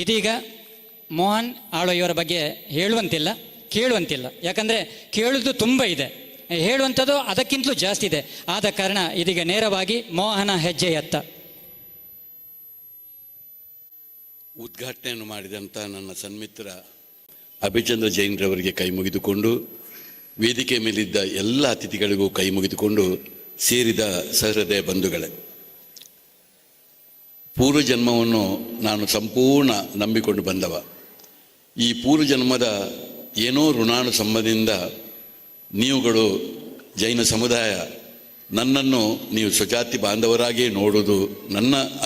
ಇದೀಗ ಮೋಹನ್ ಆಳ್ವ ಇವರ ಬಗ್ಗೆ ಹೇಳುವಂತಿಲ್ಲ, ಕೇಳುವಂತಿಲ್ಲ. ಯಾಕಂದರೆ ಕೇಳುವುದು ತುಂಬ ಇದೆ, ಹೇಳುವಂಥದ್ದು ಅದಕ್ಕಿಂತಲೂ ಜಾಸ್ತಿ ಇದೆ. ಆದ ಕಾರಣ ಇದೀಗ ನೇರವಾಗಿ ಮೋಹನ ಹೆಜ್ಜೆಯತ್ತ. ಉದ್ಘಾಟನೆಯನ್ನು ಮಾಡಿದಂಥ ನನ್ನ ಸನ್ಮಿತ್ರ ಅಭಿಚಂದ್ರ ಜೈನ್ರವರಿಗೆ ಕೈ ಮುಗಿದುಕೊಂಡು, ವೇದಿಕೆ ಮೇಲಿದ್ದ ಎಲ್ಲ ಅತಿಥಿಗಳಿಗೂ ಕೈ ಮುಗಿದುಕೊಂಡು, ಸೇರಿದ ಸಹೃದಯ ಬಂಧುಗಳೇ, ಪೂರ್ವಜನ್ಮವನ್ನು ನಾನು ಸಂಪೂರ್ಣ ನಂಬಿಕೊಂಡು ಬಂದವ. ಈ ಪೂರ್ವಜನ್ಮದ ಏನೋ ಋಣಾನು ಸಂಬಂಧದಿಂದ ನೀವುಗಳು ಜೈನ ಸಮುದಾಯ ನನ್ನನ್ನು ನೀವು ಸ್ವಜಾತಿ ಬಾಂಧವರಾಗಿಯೇ ನೋಡುವುದು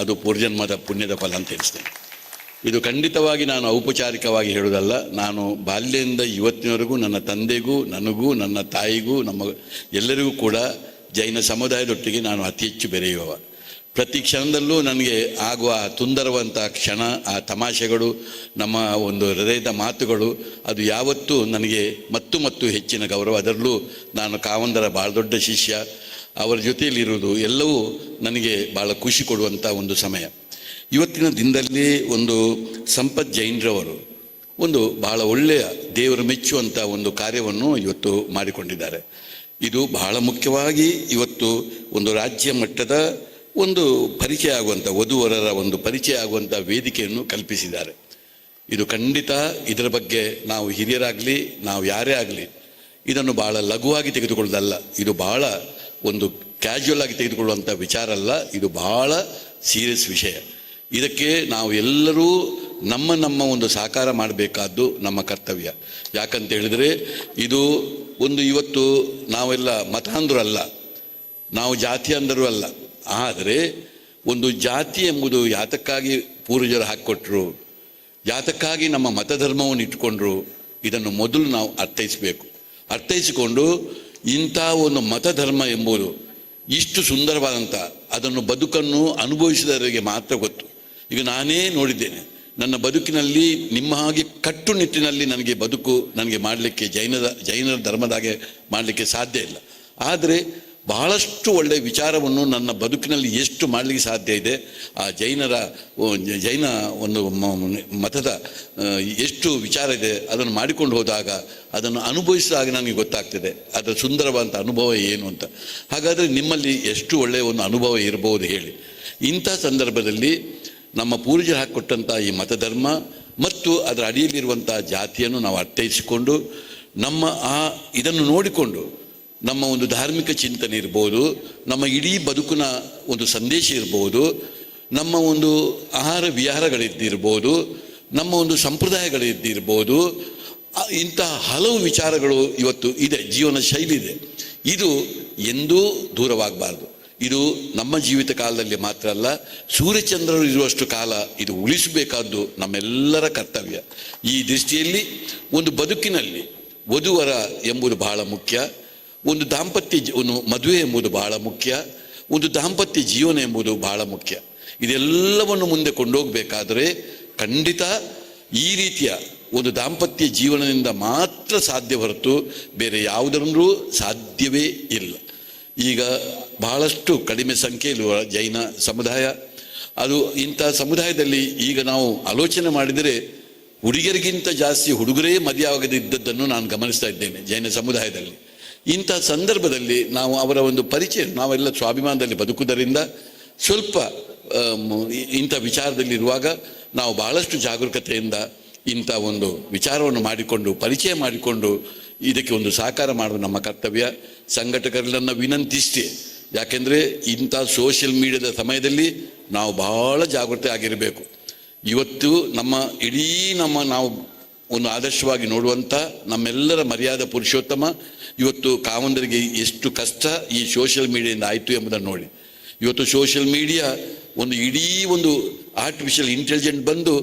ಅದು ಪೂರ್ವಜನ್ಮದ ಪುಣ್ಯದ ಫಲ ಅಂತ ಎನಿಸ್ತೇನೆ. ಇದು ಖಂಡಿತವಾಗಿ ನಾನು ಔಪಚಾರಿಕವಾಗಿ ಹೇಳುವುದಲ್ಲ. ನಾನು ಬಾಲ್ಯದಿಂದ ಇವತ್ತಿನವರೆಗೂ ನನ್ನ ತಂದೆಗೂ, ನನಗೂ, ನನ್ನ ತಾಯಿಗೂ, ಎಲ್ಲರಿಗೂ ಕೂಡ ಜೈನ ಸಮುದಾಯದೊಟ್ಟಿಗೆ ನಾನು ಅತಿ ಹೆಚ್ಚು ಬೆರೆಯುವವ. ಪ್ರತಿ ಕ್ಷಣದಲ್ಲೂ ನನಗೆ ಆಗುವ ಸುಂದರವಂಥ ಕ್ಷಣ, ಆ ತಮಾಷೆಗಳು, ನಮ್ಮ ಒಂದು ಹೃದಯದ ಮಾತುಗಳು, ಅದು ಯಾವತ್ತೂ ನನಗೆ ಮತ್ತು ಹೆಚ್ಚಿನ ಗೌರವ. ಅದರಲ್ಲೂ ನಾನು ಕಾವಂದರ ಭಾಳ ದೊಡ್ಡ ಶಿಷ್ಯ, ಅವರ ಜೊತೆಯಲ್ಲಿರುವುದು ಎಲ್ಲವೂ ನನಗೆ ಭಾಳ ಖುಷಿ ಕೊಡುವಂಥ ಒಂದು ಸಮಯ. ಇವತ್ತಿನ ದಿನದಲ್ಲಿ ಒಂದು ಸಂಪತ್ ಜೈನ್ರವರು ಒಂದು ಬಹಳ ಒಳ್ಳೆಯ ದೇವರು ಮೆಚ್ಚುವಂಥ ಒಂದು ಕಾರ್ಯವನ್ನು ಇವತ್ತು ಮಾಡಿಕೊಂಡಿದ್ದಾರೆ. ಇದು ಬಹಳ ಮುಖ್ಯವಾಗಿ ಇವತ್ತು ಒಂದು ರಾಜ್ಯ ಮಟ್ಟದ ಒಂದು ಪರಿಚಯ ಆಗುವಂಥ, ವಧುವರರ ಒಂದು ಪರಿಚಯ ಆಗುವಂಥ ವೇದಿಕೆಯನ್ನು ಕಲ್ಪಿಸಿದ್ದಾರೆ. ಇದು ಖಂಡಿತ ಇದರ ಬಗ್ಗೆ ನಾವು ಹಿರಿಯರಾಗಲಿ, ನಾವು ಯಾರೇ ಆಗಲಿ ಇದನ್ನು ಭಾಳ ಲಘುವಾಗಿ ತೆಗೆದುಕೊಳ್ಳೋದಲ್ಲ. ಇದು ಬಹಳ ಒಂದು ಕ್ಯಾಶುವಲ್ ಆಗಿ ತೆಗೆದುಕೊಳ್ಳುವಂಥ ವಿಚಾರ ಅಲ್ಲ, ಇದು ಬಹಳ ಸೀರಿಯಸ್ ವಿಷಯ. ಇದಕ್ಕೆ ನಾವು ಎಲ್ಲರೂ ನಮ್ಮ ಒಂದು ಸಹಕಾರ ಮಾಡಬೇಕಾದ್ದು ನಮ್ಮ ಕರ್ತವ್ಯ. ಯಾಕಂತ ಹೇಳಿದರೆ ಇದು ಒಂದು ಇವತ್ತು ನಾವೆಲ್ಲ ಮತಾಂಧರು ಅಲ್ಲ, ನಾವು ಜಾತಿ ಅಂಧರು ಅಲ್ಲ. ಆದರೆ ಒಂದು ಜಾತಿ ಎಂಬುದು ಯಾತಕ್ಕಾಗಿ ಪೂರ್ವಜರು ಹಾಕಿಕೊಟ್ರು, ಯಾತಕ್ಕಾಗಿ ನಮ್ಮ ಮತಧರ್ಮವನ್ನು ಇಟ್ಕೊಂಡ್ರು, ಇದನ್ನು ಮೊದಲು ನಾವು ಅರ್ಥೈಸಬೇಕು. ಅರ್ಥೈಸಿಕೊಂಡು ಇಂಥ ಒಂದು ಮತಧರ್ಮ ಎಂಬುದು ಇಷ್ಟು ಸುಂದರವಾದಂಥ ಅದನ್ನು ಬದುಕನ್ನು ಅನುಭವಿಸಿದವರಿಗೆ ಮಾತ್ರ ಗೊತ್ತು. ಈಗ ನಾನೇ ನೋಡಿದ್ದೇನೆ ನನ್ನ ಬದುಕಿನಲ್ಲಿ, ನಿಮ್ಮ ಹಾಗೆ ಕಟ್ಟುನಿಟ್ಟಿನಲ್ಲಿ ನನಗೆ ಮಾಡಲಿಕ್ಕೆ ಜೈನರ ಧರ್ಮದಾಗೆ ಮಾಡಲಿಕ್ಕೆ ಸಾಧ್ಯ ಇಲ್ಲ. ಆದರೆ ಬಹಳಷ್ಟು ಒಳ್ಳೆಯ ವಿಚಾರವನ್ನು ನನ್ನ ಬದುಕಿನಲ್ಲಿ ಎಷ್ಟು ಮಾಡಲಿಕ್ಕೆ ಸಾಧ್ಯ ಇದೆ, ಆ ಜೈನ ಒಂದು ಮತದ ಎಷ್ಟು ವಿಚಾರ ಇದೆ ಅದನ್ನು ಮಾಡಿಕೊಂಡು ಹೋದಾಗ, ಅದನ್ನು ಅನುಭವಿಸಿದಾಗ ನನಗೆ ಗೊತ್ತಾಗ್ತದೆ ಅದರ ಸುಂದರವಾದಂಥ ಅನುಭವ ಏನು ಅಂತ. ಹಾಗಾದರೆ ನಿಮ್ಮಲ್ಲಿ ಎಷ್ಟು ಒಳ್ಳೆಯ ಒಂದು ಅನುಭವ ಇರಬಹುದು ಹೇಳಿ. ಇಂಥ ಸಂದರ್ಭದಲ್ಲಿ ನಮ್ಮ ಪೂರ್ವಜರು ಹಾಕಿಕೊಟ್ಟಂಥ ಈ ಮತಧರ್ಮ ಮತ್ತು ಅದರ ಅಡಿಯಲ್ಲಿರುವಂಥ ಜಾತಿಯನ್ನು ನಾವು ಅರ್ಥೈಸಿಕೊಂಡು ಇದನ್ನು ನೋಡಿಕೊಂಡು ನಮ್ಮ ಒಂದು ಧಾರ್ಮಿಕ ಚಿಂತನೆ ಇರ್ಬೋದು, ನಮ್ಮ ಇಡೀ ಬದುಕಿನ ಒಂದು ಸಂದೇಶ ಇರ್ಬೋದು, ನಮ್ಮ ಒಂದು ಆಹಾರ ವಿಹಾರಗಳಿದ್ದಿರ್ಬೋದು, ನಮ್ಮ ಒಂದು ಸಂಪ್ರದಾಯಗಳಿದ್ದಿರ್ಬೋದು, ಇಂಥ ಹಲವು ವಿಚಾರಗಳು ಇವತ್ತು ಇದೆ, ಜೀವನ ಶೈಲಿ ಇದೆ. ಇದು ಎಂದೂ ದೂರವಾಗಬಾರ್ದು. ಇದು ನಮ್ಮ ಜೀವಿತ ಕಾಲದಲ್ಲಿ ಮಾತ್ರ ಅಲ್ಲ, ಸೂರ್ಯಚಂದ್ರರು ಇರುವಷ್ಟು ಕಾಲ ಇದು ಉಳಿಸಬೇಕಾದ್ದು ನಮ್ಮೆಲ್ಲರ ಕರ್ತವ್ಯ. ಈ ದೃಷ್ಟಿಯಲ್ಲಿ ಒಂದು ಬದುಕಿನಲ್ಲಿ ವಧುವರ ಎಂಬುದು ಬಹಳ ಮುಖ್ಯ, ಒಂದು ಒಂದು ಮದುವೆ ಎಂಬುದು ಬಹಳ ಮುಖ್ಯ, ಒಂದು ದಾಂಪತ್ಯ ಜೀವನ ಎಂಬುದು ಬಹಳ ಮುಖ್ಯ. ಇದೆಲ್ಲವನ್ನು ಮುಂದೆ ಕೊಂಡೋಗಬೇಕಾದರೆ ಖಂಡಿತ ಈ ರೀತಿಯ ಒಂದು ದಾಂಪತ್ಯ ಜೀವನದಿಂದ ಮಾತ್ರ ಸಾಧ್ಯ ಹೊರತು ಬೇರೆ ಯಾವುದರಲ್ಲೂ ಸಾಧ್ಯವೇ ಇಲ್ಲ. ಈಗ ಬಹಳಷ್ಟು ಕಡಿಮೆ ಸಂಖ್ಯೆಯಲ್ಲಿರುವ ಜೈನ ಸಮುದಾಯ, ಅದು ಇಂಥ ಸಮುದಾಯದಲ್ಲಿ ಈಗ ನಾವು ಆಲೋಚನೆ ಮಾಡಿದರೆ ಹುಡುಗಿಯರಿಗಿಂತ ಜಾಸ್ತಿ ಹುಡುಗರೇ ಮದುವೆಯಾಗದಿದ್ದದ್ದನ್ನು ನಾನು ಗಮನಿಸ್ತಾ ಇದ್ದೇನೆ ಜೈನ ಸಮುದಾಯದಲ್ಲಿ. ಇಂಥ ಸಂದರ್ಭದಲ್ಲಿ ನಾವು ಅವರ ಒಂದು ಪರಿಚಯ, ನಾವೆಲ್ಲ ಸ್ವಾಭಿಮಾನದಲ್ಲಿ ಬದುಕುವುದರಿಂದ ಸ್ವಲ್ಪ ಇಂಥ ವಿಚಾರದಲ್ಲಿರುವಾಗ ನಾವು ಬಹಳಷ್ಟು ಜಾಗರೂಕತೆಯಿಂದ ಇಂಥ ಒಂದು ವಿಚಾರವನ್ನು ಮಾಡಿಕೊಂಡು, ಪರಿಚಯ ಮಾಡಿಕೊಂಡು ಇದಕ್ಕೆ ಒಂದು ಸಹಕಾರ ಮಾಡೋದು ನಮ್ಮ ಕರ್ತವ್ಯ. ಸಂಘಟಕರನ್ನ ವಿನಂತಿಷ್ಟೇ, ಯಾಕೆಂದರೆ ಇಂಥ ಸೋಷಿಯಲ್ ಮೀಡಿಯಾದ ಸಮಯದಲ್ಲಿ ನಾವು ಬಹಳ ಜಾಗೃತಿ ಆಗಿರಬೇಕು. ಇವತ್ತು ನಾವು ಒಂದು ಆದರ್ಶವಾಗಿ ನೋಡುವಂಥ ನಮ್ಮೆಲ್ಲರ ಮರ್ಯಾದ ಪುರುಷೋತ್ತಮ ಇವತ್ತು ಕಾವಂದರಿಗೆ ಎಷ್ಟು ಕಷ್ಟ ಈ ಸೋಷಿಯಲ್ ಮೀಡಿಯಾದಿಂದ ಆಯಿತು ಎಂಬುದನ್ನು ನೋಡಿ. ಇವತ್ತು ಸೋಷಿಯಲ್ ಮೀಡಿಯಾ ಒಂದು ಇಡೀ ಒಂದು ಆರ್ಟಿಫಿಷಿಯಲ್ ಇಂಟೆಲಿಜೆಂಟ್ ಬಂದು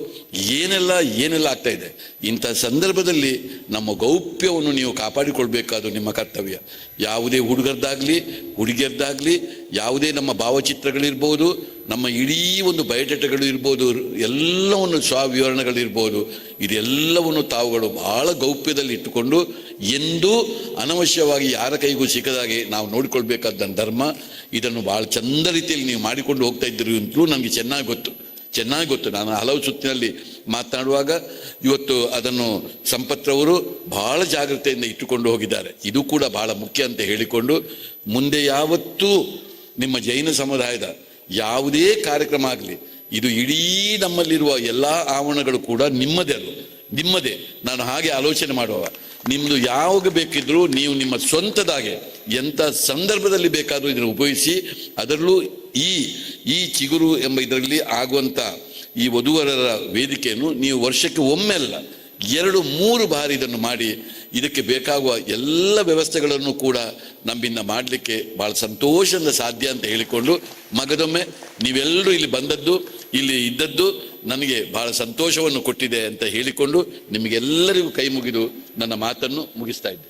ಏನೆಲ್ಲ ಆಗ್ತಾ ಇದೆ. ಇಂಥ ಸಂದರ್ಭದಲ್ಲಿ ನಮ್ಮ ಗೌಪ್ಯವನ್ನು ನೀವು ಕಾಪಾಡಿಕೊಳ್ಬೇಕಾದ್ದು ನಿಮ್ಮ ಕರ್ತವ್ಯ. ಯಾವುದೇ ಹುಡುಗರದಾಗಲಿ ಹುಡುಗಿಯರ್ದಾಗಲಿ, ಯಾವುದೇ ನಮ್ಮ ಭಾವಚಿತ್ರಗಳಿರ್ಬೋದು, ನಮ್ಮ ಇಡೀ ಒಂದು ಬಯೋಡೇಟಾಗಳು ಇರ್ಬೋದು, ಎಲ್ಲವನ್ನು ಸ್ವವಿವರಣೆಗಳಿರ್ಬೋದು, ಇದೆಲ್ಲವನ್ನು ತಾವುಗಳು ಬಹಳ ಗೌಪ್ಯದಲ್ಲಿ ಇಟ್ಟುಕೊಂಡು ಎಂದೂ ಅನವಶ್ಯವಾಗಿ ಯಾರ ಕೈಗೂ ಸಿಕ್ಕದಾಗೆ ನಾವು ನೋಡಿಕೊಳ್ಬೇಕಾದ ಧರ್ಮ. ಇದನ್ನು ಭಾಳ ಚಂದ ರೀತಿಯಲ್ಲಿ ನೀವು ಮಾಡಿಕೊಂಡು ಹೋಗ್ತಾ ಇದ್ದೀರಿ ಅಂತಲೂ ನನಗೆ ಚೆನ್ನಾಗಿ ಗೊತ್ತು. ಚೆನ್ನಾಗಿ ಗೊತ್ತು. ನಾನು ಹಲವು ಸುತ್ತಿನಲ್ಲಿ ಮಾತನಾಡುವಾಗ ಇವತ್ತು ಅದನ್ನು ಸಂಪತ್ರವರು ಬಹಳ ಜಾಗ್ರತೆಯಿಂದ ಇಟ್ಟುಕೊಂಡು ಹೋಗಿದ್ದಾರೆ. ಇದು ಕೂಡ ಬಹಳ ಮುಖ್ಯ ಅಂತ ಹೇಳಿಕೊಂಡು, ಮುಂದೆ ಯಾವತ್ತೂ ನಿಮ್ಮ ಜೈನ ಸಮುದಾಯದ ಯಾವುದೇ ಕಾರ್ಯಕ್ರಮ ಆಗಲಿ, ಇದು ಇಡೀ ನಮ್ಮಲ್ಲಿರುವ ಎಲ್ಲ ಆವರಣಗಳು ಕೂಡ ನಿಮ್ಮದೇ. ನಾನು ಹಾಗೆ ಆಲೋಚನೆ ಮಾಡುವ, ನಿಮ್ಮದು ಯಾವಾಗ ಬೇಕಿದ್ರೂ ನೀವು ನಿಮ್ಮ ಸ್ವಂತದಾಗೆ ಎಂಥ ಸಂದರ್ಭದಲ್ಲಿ ಬೇಕಾದರೂ ಇದನ್ನು ಉಪಯೋಗಿಸಿ. ಅದರಲ್ಲೂ ಈ ಚಿಗುರು ಎಂಬ ಇದರಲ್ಲಿ ಆಗುವಂಥ ಈ ವಧುವರರ ವೇದಿಕೆಯನ್ನು ನೀವು ವರ್ಷಕ್ಕೆ ಒಮ್ಮೆಲ್ಲ 2-3 ಬಾರಿ ಇದನ್ನು ಮಾಡಿ, ಇದಕ್ಕೆ ಬೇಕಾಗುವ ಎಲ್ಲ ವ್ಯವಸ್ಥೆಗಳನ್ನು ಕೂಡ ನಮ್ಮಿಂದ ಮಾಡಲಿಕ್ಕೆ ಭಾಳ ಸಂತೋಷದಿಂದ ಸಾಧ್ಯ ಅಂತ ಹೇಳಿಕೊಂಡು, ಮಗದೊಮ್ಮೆ ನೀವೆಲ್ಲರೂ ಇಲ್ಲಿ ಬಂದದ್ದು, ಇಲ್ಲಿ ಇದ್ದದ್ದು ನನಗೆ ಬಹಳ ಸಂತೋಷವನ್ನು ಕೊಟ್ಟಿದೆ ಅಂತ ಹೇಳಿಕೊಂಡು ನಿಮಗೆಲ್ಲರಿಗೂ ಕೈ ಮುಗಿದು ನನ್ನ ಮಾತನ್ನು ಮುಗಿಸ್ತಾ ಇದ್ದೆ.